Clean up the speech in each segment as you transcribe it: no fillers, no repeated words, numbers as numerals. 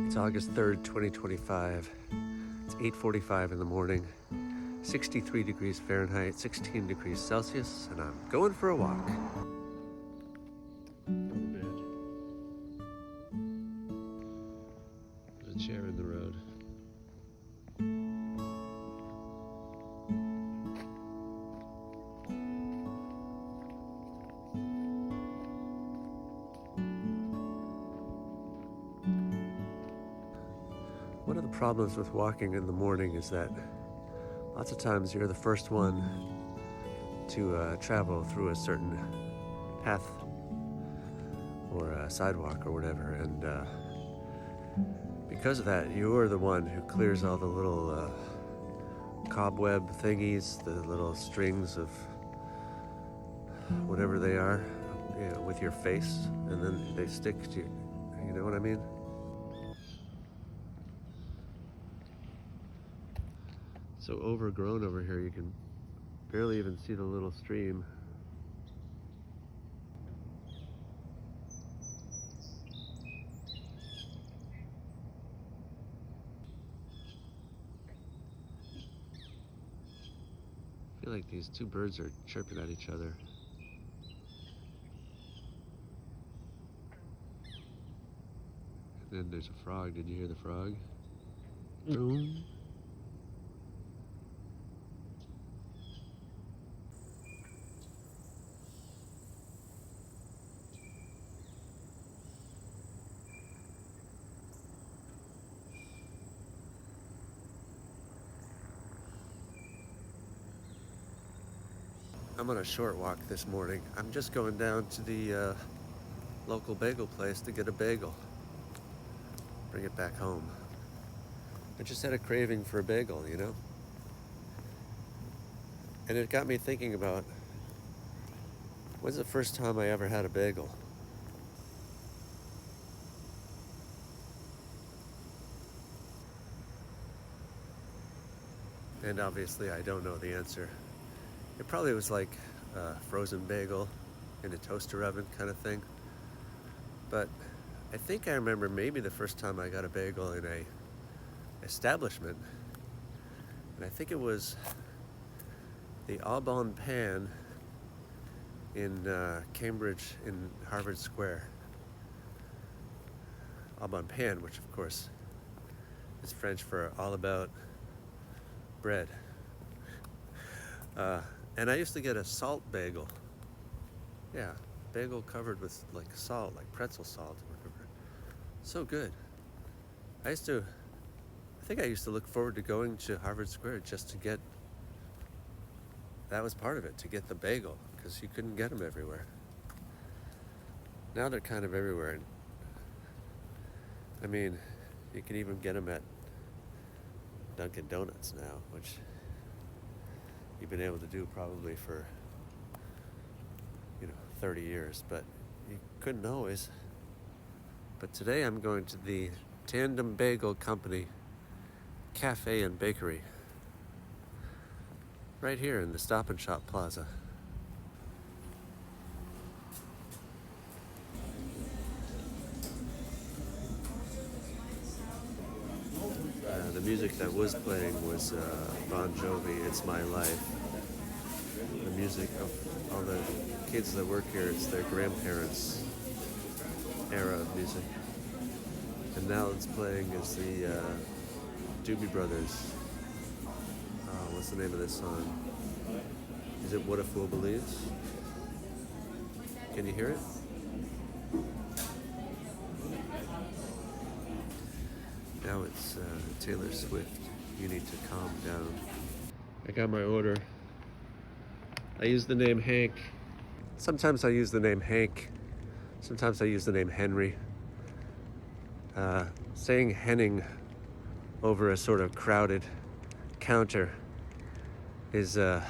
It's August 3rd, 2025. It's 8:45 in the morning, 63 degrees Fahrenheit, 16 degrees Celsius, and I'm going for a walk. There's a chair in the road. One of the problems with walking in the morning is that lots of times you're the first one to travel through a certain path or a sidewalk or whatever, and because of that, you're the one who clears all the little cobweb thingies, the little strings of whatever they are, with your face, and then they stick to you. You know what I mean? So overgrown over here, you can barely even see the little stream. I feel like these two birds are chirping at each other. And then there's a frog. Did you hear the frog? Boom. I'm on a short walk this morning. I'm just going down to the local bagel place to get a bagel. Bring it back home. I just had a craving for a bagel, you know? And it got me thinking about, when's the first time I ever had a bagel? And obviously I don't know the answer. It probably was like a frozen bagel in a toaster oven kind of thing. But I think I remember maybe the first time I got a bagel in a establishment. And I think it was the Au Bon Pain in Cambridge in Harvard Square. Au Bon Pain, which of course is French for all about bread. And I used to get a salt bagel. Yeah, bagel covered with like salt, like pretzel salt or whatever. So good. I think I used to look forward to going to Harvard Square just to get, that was part of it, to get the bagel, because you couldn't get them everywhere. Now they're kind of everywhere. I mean, you can even get them at Dunkin' Donuts now, which you've been able to do probably for 30 years, but you couldn't always. But today I'm going to the Tandem Bagel Company Cafe and Bakery right here in the Stop and Shop Plaza. The music that was playing was Bon Jovi, It's My Life. The music of all the kids that work here, it's their grandparents' era of music. And now it's playing is the Doobie Brothers. What's the name of this song? Is it What a Fool Believes? Can you hear it? Now it's Taylor Swift, You Need to Calm Down. I got my order. I use the name Hank. Sometimes I use the name Hank. Sometimes I use the name Henry. Saying Henning over a sort of crowded counter is, I'd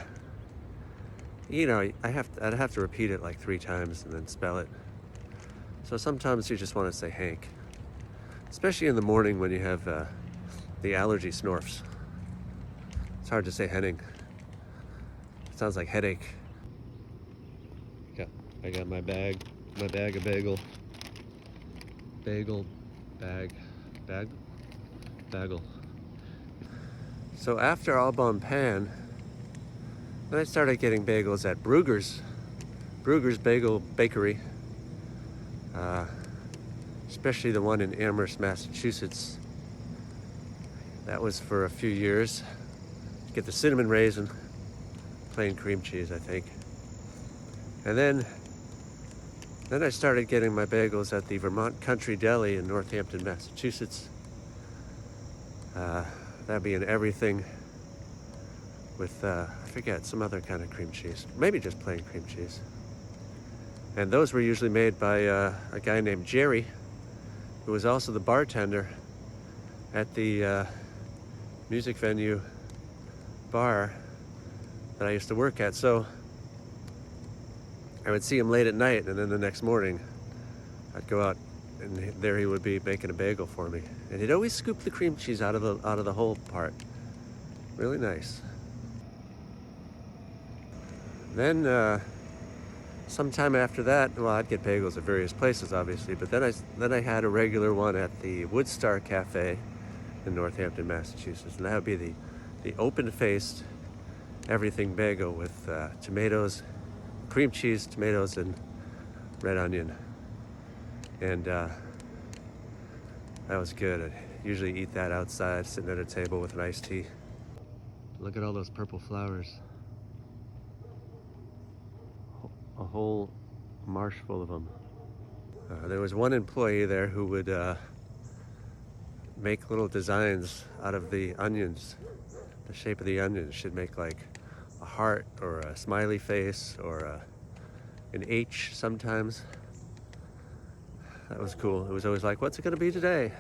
have to repeat it like 3 times and then spell it. So sometimes you just want to say Hank. Especially in the morning when you have the allergy snorfs. It's hard to say Henning. It sounds like headache. I got my bag of bagel bag. Bagel. So after All Bon Pan, then I started getting bagels at Brugger's Bagel Bakery, especially the one in Amherst, Massachusetts. That was for a few years. Get the cinnamon raisin, plain cream cheese, I think. And then I started getting my bagels at the Vermont Country Deli in Northampton, Massachusetts. That'd be an everything with, I forget, some other kind of cream cheese. Maybe just plain cream cheese. And those were usually made by a guy named Jerry, who was also the bartender at the music venue bar that I used to work at. So I would see him late at night, and then the next morning I'd go out and there he would be making a bagel for me. And he'd always scoop the cream cheese out of the whole part. Really nice. Then sometime after that, well, I'd get bagels at various places, obviously, but then I had a regular one at the Woodstar Cafe in Northampton, Massachusetts, and that would be the open-faced everything bagel with tomatoes, cream cheese, tomatoes, and red onion. And that was good. I'd usually eat that outside, sitting at a table with an iced tea. Look at all those purple flowers. A whole marsh full of them. There was one employee there who would make little designs out of the onions. The shape of the onions should make like a heart or a smiley face or an H sometimes. That was cool. It was always like, what's it gonna be today?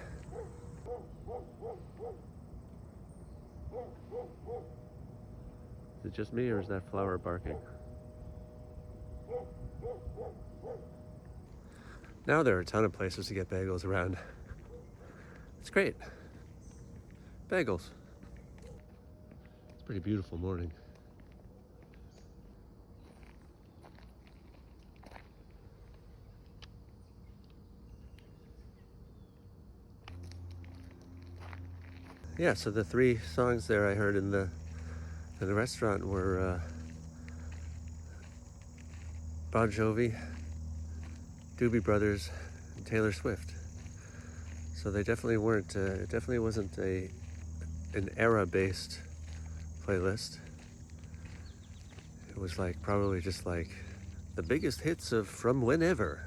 Is it just me or is that flower barking? Now there are a ton of places to get bagels around. It's great. Bagels. It's a pretty beautiful morning. Yeah, so the three songs there I heard in the restaurant were Bon Jovi, Doobie Brothers, and Taylor Swift. So they definitely weren't. It definitely wasn't an era-based playlist. It was like probably just like the biggest hits of from whenever.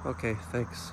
Okay, thanks.